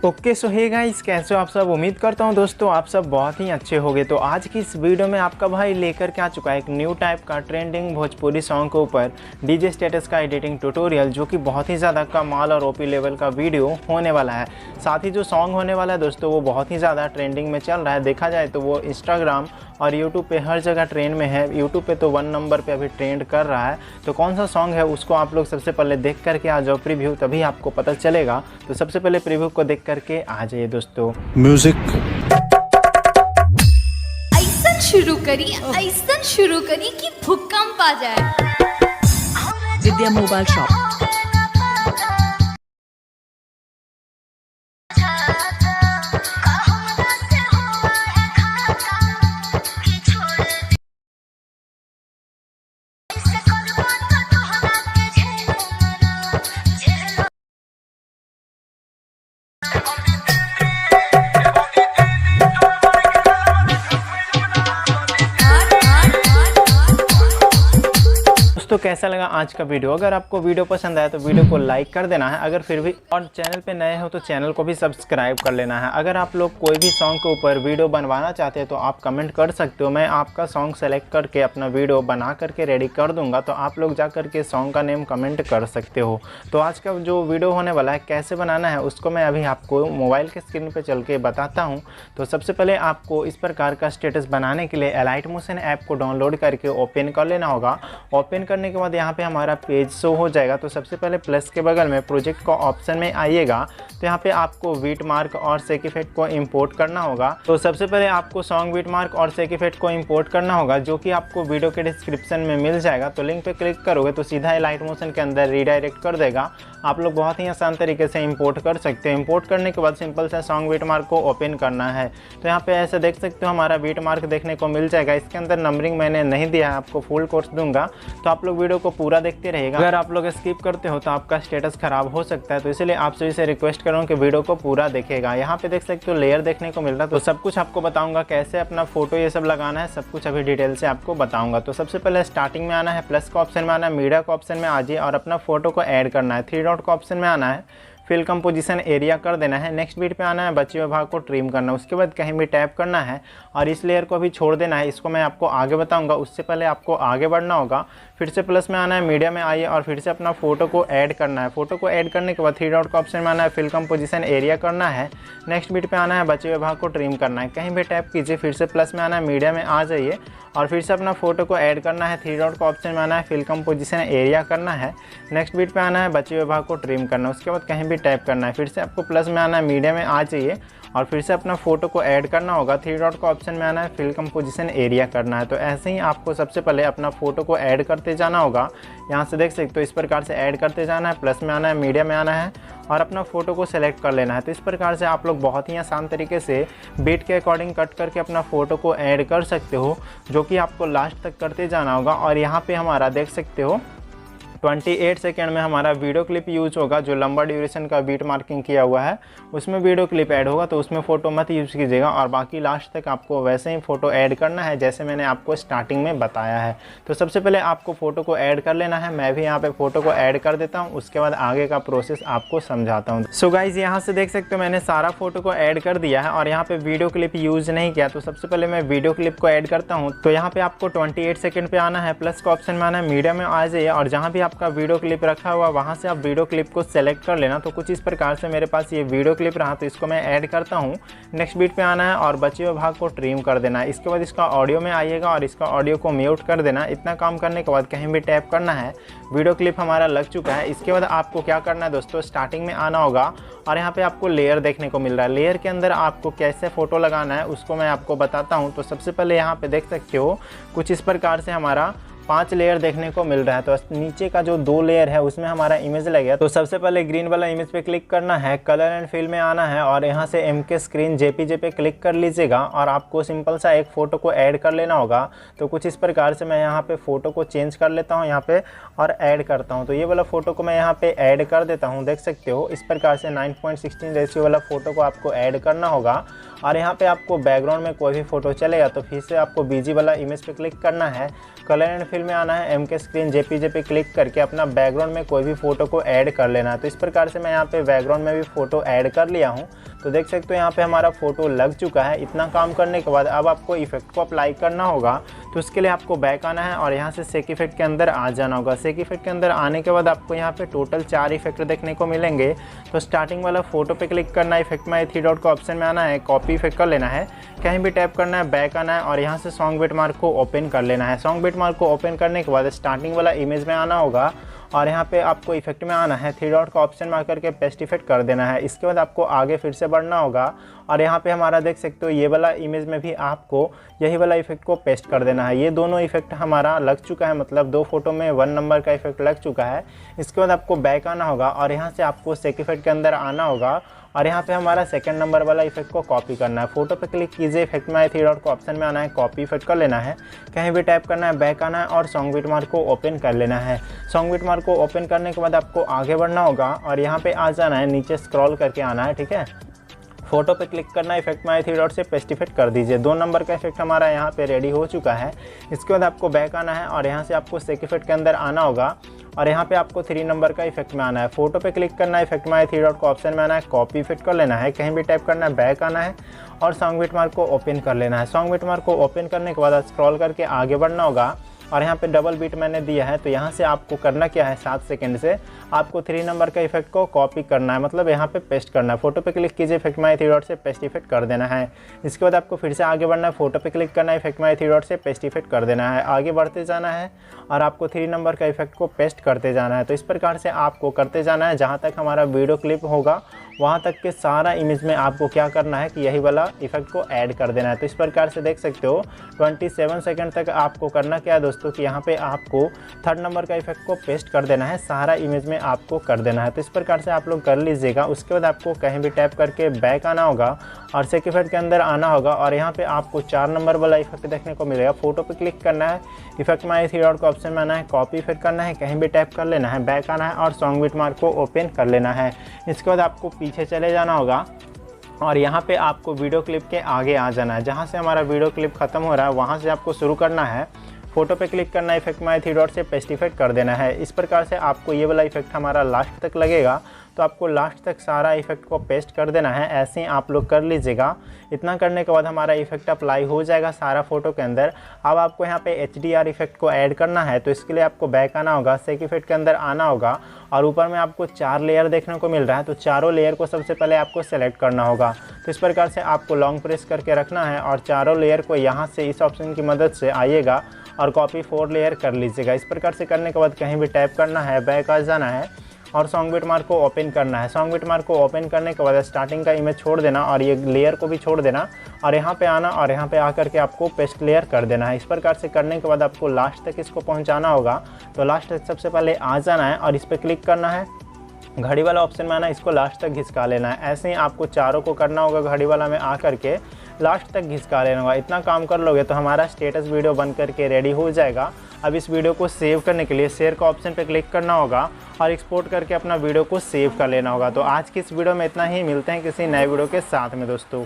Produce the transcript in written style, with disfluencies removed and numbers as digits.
Okay so hey guys, कैसे हो आप सब। उम्मीद करता हूँ दोस्तों आप सब बहुत ही अच्छे होंगे। तो आज की इस वीडियो में आपका भाई लेकर के आ चुका है एक न्यू टाइप का ट्रेंडिंग भोजपुरी सॉन्ग के ऊपर डीजे स्टेटस का एडिटिंग ट्यूटोरियल, जो कि बहुत ही ज़्यादा कमाल और ओपी लेवल का वीडियो होने वाला है। साथ ही जो सॉन्ग होने वाला है दोस्तों वो बहुत ही ज़्यादा ट्रेंडिंग में चल रहा है। देखा जाए तो वो इंस्टाग्राम और यूट्यूब पे हर जगह ट्रेंड में है। यूट्यूब पे तो 1 नंबर पे अभी ट्रेंड कर रहा है। तो कौन सा सॉन्ग है उसको आप लोग सबसे पहले देख करके आ जाओ प्रीव्यू, तभी आपको पता चलेगा। तो सबसे पहले प्रीव्यू को देख करके आ जाइए दोस्तों। म्यूजिक ऐसा शुरू करी कि भूकंप आ जाए। विद्या मोबाइल शॉप। दोस्तों कैसा लगा आज का वीडियो। अगर आपको वीडियो पसंद आया तो वीडियो को लाइक कर देना है। अगर फिर भी और चैनल पे नए हो तो चैनल को भी सब्सक्राइब कर लेना है। अगर आप लोग कोई भी सॉन्ग के ऊपर वीडियो बनवाना चाहते हैं तो आप कमेंट कर सकते हो। मैं आपका सॉन्ग सेलेक्ट करके अपना वीडियो बना करके रेडी कर दूंगा। तो आप लोग जा करके सॉन्ग का नेम कमेंट कर सकते हो। तो आज का जो वीडियो होने वाला है कैसे बनाना है उसको मैं अभी आपको मोबाइल के स्क्रीन पर चल के बताता हूँ। तो सबसे पहले आपको इस प्रकार का स्टेटस बनाने के लिए एलाइट मोशन ऐप को डाउनलोड करके ओपन कर लेना होगा। ओपन करने के बाद यहाँ पे हमारा पेज शो हो जाएगा। तो सबसे पहले प्लस के बगल में प्रोजेक्ट का ऑप्शन में आइएगा। तो यहाँ पे आपको बीट मार्क और सेक इफेक्ट को इंपोर्ट करना होगा। तो सबसे पहले आपको सॉन्ग बीट मार्क और सेक इफेक्ट को इंपोर्ट करना होगा, जो कि आपको वीडियो के डिस्क्रिप्शन में मिल जाएगा। तो लिंक पे क्लिक करोगे तो सीधा एलाइट मोशन के अंदर रीडायरेक्ट कर देगा। आप लोग बहुत ही आसान तरीके से इंपोर्ट कर सकते हो। इंपोर्ट करने के बाद सिंपल सा सॉन्ग बीट मार्क को ओपन करना है। तो यहाँ पे ऐसे देख सकते हो हमारा बीट मार्क देखने को मिल जाएगा। इसके अंदर नंबरिंग मैंने नहीं दिया है, आपको फुल कोर्स दूंगा। तो आप लोग वीडियो को पूरा देखते रहिएगा। अगर आप लोग स्किप करते हो तो आपका स्टेटस खराब हो सकता है। तो इसलिए आप सभी से रिक्वेस्ट करूँ कि वीडियो को पूरा देखेगा। यहाँ पे देख सकते हो लेयर देखने को मिल रहा है। तो सब कुछ आपको बताऊंगा, कैसे अपना फोटो ये सब लगाना है, सब कुछ अभी डिटेल से आपको बताऊंगा। तो सबसे पहले स्टार्टिंग में आना है, प्लस का ऑप्शन में आना है, मीडिया का ऑप्शन में आ जाइए और अपना फोटो को ऐड करना है। 3 डॉट का ऑप्शन में आना है, फिल कंपोजिशन एरिया कर देना है। नेक्स्ट बीट पे आना है, बचे हुए भाग को ट्रिम करना है। उसके बाद कहीं भी टैप करना है और इस लेयर को भी छोड़ देना है। इसको मैं आपको आगे बताऊंगा, उससे पहले आपको आगे बढ़ना होगा। फिर से प्लस में आना है, मीडिया में आइए और फिर से अपना फोटो को ऐड करना है। फोटो को ऐड करने के बाद 3 डॉट का ऑप्शन में आना है, फिल कंपोजिशन एरिया करना है। नेक्स्ट बीट पे आना है, बचे हुए भाग को ट्रिम करना है। कहीं भी टैप कीजिए, फिर से प्लस में आना है, मीडिया में आ जाइए और फिर से अपना फोटो को ऐड करना है। 3 डॉट का ऑप्शन में आना है, फिल कंपोजिशन एरिया करना है। नेक्स्ट बीट पे आना है, बचे हुए भाग को ट्रिम करना है। उसके बाद कहीं भी टैप करना है। फिर से आपको प्लस में आना है, मीडिया में आ जाइए और फिर से अपना फोटो को ऐड करना होगा। 3 डॉट का ऑप्शन में आना है, फिल कंपोजिशन एरिया करना है। तो ऐसे ही आपको सबसे पहले अपना फोटो को ऐड करते जाना होगा। यहाँ से देख सकते हो इस प्रकार से ऐड करते जाना है। प्लस में आना है, मीडिया में आना है और अपना फोटो को सेलेक्ट कर लेना है। तो इस प्रकार से आप लोग बहुत ही आसान तरीके से बीट के अकॉर्डिंग कट करके अपना फोटो को ऐड कर सकते हो, जो कि आपको लास्ट तक करते जाना होगा। और यहाँ पे हमारा देख सकते हो 28 सेकेंड में हमारा वीडियो क्लिप यूज होगा। जो लंबा ड्यूरेशन का बीट मार्किंग किया हुआ है उसमें वीडियो क्लिप ऐड होगा, तो उसमें फ़ोटो मत यूज़ कीजिएगा। और बाकी लास्ट तक आपको वैसे ही फ़ोटो ऐड करना है जैसे मैंने आपको स्टार्टिंग में बताया है। तो सबसे पहले आपको फ़ोटो को ऐड कर लेना है। मैं भी यहाँ पे फ़ोटो को ऐड कर देता हूँ, उसके बाद आगे का प्रोसेस आपको समझाता हूँ। सो गाइज़ यहाँ से देख सकते हो मैंने सारा फ़ोटो को ऐड कर दिया है और यहाँ पे वीडियो क्लिप यूज़ नहीं किया। तो सबसे पहले मैं वीडियो क्लिप को ऐड करता हूँ। तो यहाँ पे आपको 28 सेकेंड पे आना है, प्लस का ऑप्शन में आना है, मीडिया में आ जाइए और जहाँ भी आपका वीडियो क्लिप रखा हुआ वहाँ से आप वीडियो क्लिप को सेलेक्ट कर लेना। तो कुछ इस प्रकार से मेरे पास ये वीडियो क्लिप रहा, तो इसको मैं ऐड करता हूँ। नेक्स्ट बीट पे आना है और बचे हुए भाग को ट्रिम कर देना है। इसके बाद इसका ऑडियो में आइएगा और इसका ऑडियो को म्यूट कर देना। इतना काम करने के बाद कहीं भी टैप करना है। वीडियो क्लिप हमारा लग चुका है। इसके बाद आपको क्या करना है दोस्तों, स्टार्टिंग में आना होगा और यहाँ पे आपको लेयर देखने को मिल रहा है। लेयर के अंदर आपको कैसे फ़ोटो लगाना है उसको मैं आपको बताता हूँ। तो सबसे पहले यहाँ पे देख सकते हो कुछ इस प्रकार से हमारा 5 लेयर देखने को मिल रहा है। तो नीचे का जो 2 लेयर है उसमें हमारा इमेज लगेगा। तो सबसे पहले ग्रीन वाला इमेज पे क्लिक करना है, कलर एंड फिल में आना है और यहाँ से MK स्क्रीन JPG पे क्लिक कर लीजिएगा और आपको सिंपल सा एक फ़ोटो को ऐड कर लेना होगा। तो कुछ इस प्रकार से मैं यहाँ पे फ़ोटो को चेंज कर लेता हूँ यहाँ पे और ऐड करता हूँ। तो ये वाला फ़ोटो को मैं यहाँ पे ऐड कर देता हूँ। देख सकते हो इस प्रकार से 9:16 रेशियो वाला फ़ोटो को आपको ऐड करना होगा और यहाँ पे आपको बैकग्राउंड में कोई भी फ़ोटो चलेगा। तो फिर से आपको BG वाला इमेज पे क्लिक करना है, कलर एंड फिल में आना है, MK स्क्रीन JPG पे क्लिक करके अपना बैकग्राउंड में कोई भी फ़ोटो को ऐड कर लेना है। तो इस प्रकार से मैं यहाँ पे बैकग्राउंड में भी फ़ोटो ऐड कर लिया हूँ। तो तो देख सकते हो यहाँ पे हमारा फ़ोटो लग चुका है। इतना काम करने के बाद अब आपको इफेक्ट को अप्लाई करना होगा। तो उसके लिए आपको बैक आना है और यहाँ से सेक इफेक्ट के अंदर आ जाना होगा। सेक इफेक्ट के अंदर आने के बाद आपको यहाँ पे टोटल 4 इफेक्ट देखने को मिलेंगे। तो स्टार्टिंग वाला फोटो पे क्लिक करना है, इफेक्ट में 3 डॉट का ऑप्शन में आना है, कॉपी इफेक्ट कर लेना है, कहीं भी टैप करना है, बैक आना है और यहाँ से सॉन्ग बिट मार्क को ओपन कर लेना है। सॉन्ग बिट मार्क को ओपन करने के बाद स्टार्टिंग वाला इमेज में आना होगा और यहाँ पे आपको इफेक्ट में आना है, 3 डॉट का ऑप्शन मार करके पेस्ट इफेक्ट कर देना है। इसके बाद आपको आगे फिर से बढ़ना होगा और यहाँ पे हमारा देख सकते हो ये वाला इमेज में भी आपको यही वाला इफेक्ट को पेस्ट कर देना है। ये दोनों इफेक्ट हमारा लग चुका है, मतलब 2 फोटो में 1 नंबर का इफेक्ट लग चुका है। इसके बाद आपको बैक आना होगा और यहाँ से आपको सेक इफेक्ट के अंदर आना होगा और यहाँ पे हमारा सेकंड नंबर वाला इफेक्ट को कॉपी करना है। फोटो पे क्लिक कीजिए, इफेक्ट में 3 डॉट का ऑप्शन में आना है, कॉपी इफेक्ट कर लेना है, कहीं भी टैप करना है, बैक आना है और सॉन्ग बिट मार्क को ओपन कर लेना है। सॉन्ग बिट मार्क को ओपन करने के बाद आपको आगे बढ़ना होगा और यहाँ पे आ जाना है, नीचे स्क्रॉल करके आना है, ठीक है। फोटो पे क्लिक करना है, इफेक्ट में 3 डॉट से पेस्ट इफेक्ट कर दीजिए। 2 नंबर का इफेक्ट हमारा यहाँ पे रेडी हो चुका है। इसके बाद आपको बैक आना है और यहाँ से आपको सेक इफेक्ट के अंदर आना होगा और यहाँ पे आपको 3 नंबर का इफेक्ट में आना है। फोटो पे क्लिक करना है, इफेक्ट में 3 डॉट का ऑप्शन में आना है, कॉपी इफेक्ट कर लेना है, कहीं भी टाइप करना है, बैक आना है और सॉन्ग बिट मार्क को ओपन कर लेना है। सॉन्ग बिट मार्क को ओपन करने के बाद स्क्रॉल करके आगे बढ़ना होगा और यहाँ पे डबल बीट मैंने दिया है। तो यहाँ से आपको करना क्या है, 7 सेकंड से आपको 3 नंबर का इफेक्ट को कॉपी करना है, मतलब यहाँ पे पेस्ट करना है। फोटो पे क्लिक कीजिए, इफेक्ट में 3 डॉट से पेस्ट इफेक्ट कर देना है। इसके बाद आपको फिर से आगे बढ़ना है, फोटो पे क्लिक करना है, इफेक्ट में 3 डॉट से पेस्ट इफेक्ट कर देना है। आगे बढ़ते जाना है और आपको 3 नंबर का इफेक्ट को पेस्ट करते जाना है। तो इस प्रकार से आपको करते जाना है, जहाँ तक हमारा वीडियो क्लिप होगा वहाँ तक के सारा इमेज में आपको क्या करना है कि यही वाला इफेक्ट को ऐड कर देना है। तो इस प्रकार से देख सकते हो 27 सेकंड तक आपको करना क्या है दोस्तों कि यहाँ पे आपको 3rd नंबर का इफेक्ट को पेस्ट कर देना है, सारा इमेज में आपको कर देना है। तो इस प्रकार से आप लोग कर लीजिएगा। उसके बाद आपको कहीं भी टैप करके बैक आना होगा और सेक इफेक्ट के अंदर आना होगा और यहाँ पे आपको 4 नंबर वाला इफेक्ट देखने को मिलेगा। फोटो पे क्लिक करना है, इफेक्ट में 3 डॉट का ऑप्शन में आना है, कॉपी इफेक्ट करना है, कहीं भी टैप कर लेना है, बैक आना है और सॉन्ग बिट मार्क को ओपन कर लेना है। इसके बाद आपको पीछे चले जाना होगा और यहाँ पे आपको वीडियो क्लिप के आगे आ जाना है। जहाँ से हमारा वीडियो क्लिप खत्म हो रहा है वहाँ से आपको शुरू करना है। फोटो पे क्लिक करना है, इफेक्ट में 3 डॉट से पेस्ट इफेक्ट कर देना है। इस प्रकार से आपको ये वाला इफेक्ट हमारा लास्ट तक लगेगा। तो आपको लास्ट तक सारा इफेक्ट को पेस्ट कर देना है। ऐसे ही आप लोग कर लीजिएगा। इतना करने के बाद हमारा इफेक्ट अप्लाई हो जाएगा सारा फोटो के अंदर। अब आपको यहाँ पे HDR इफेक्ट को ऐड करना है। तो इसके लिए आपको बैक आना होगा, सेक इफेक्ट के अंदर आना होगा और ऊपर में आपको 4 लेयर देखने को मिल रहा है। तो चारों लेयर को सबसे पहले आपको सेलेक्ट करना होगा। तो इस प्रकार से आपको लॉन्ग प्रेस करके रखना है और चारों लेयर को यहाँ से इस ऑप्शन की मदद से आइएगा और कॉपी 4 लेयर कर लीजिएगा। इस प्रकार से करने के बाद कहीं भी टैप करना है, बैक आ जाना है और सॉन्ग बिट मार्क को ओपन करना है। सॉन्ग बिट मार्क को ओपन करने के बाद स्टार्टिंग का इमेज छोड़ देना और ये लेयर को भी छोड़ देना और यहाँ पे आना और यहाँ पे आकर के आपको पेस्ट लेयर कर देना है। इस प्रकार से करने के बाद आपको लास्ट तक इसको पहुँचाना होगा। तो लास्ट तक सबसे पहले आ जाना है और इस पर क्लिक करना है, घड़ी वाला ऑप्शन में आना, इसको लास्ट तक घिसका लेना है। ऐसे ही आपको चारों को करना होगा, घड़ी वाला में आ करके लास्ट तक घिसका लेना होगा। इतना काम कर लोगे तो हमारा स्टेटस वीडियो बन करके रेडी हो जाएगा। अब इस वीडियो को सेव करने के लिए शेयर का ऑप्शन पे क्लिक करना होगा और एक्सपोर्ट करके अपना वीडियो को सेव कर लेना होगा। तो आज की इस वीडियो में इतना ही, मिलते हैं किसी नए वीडियो के साथ में दोस्तों।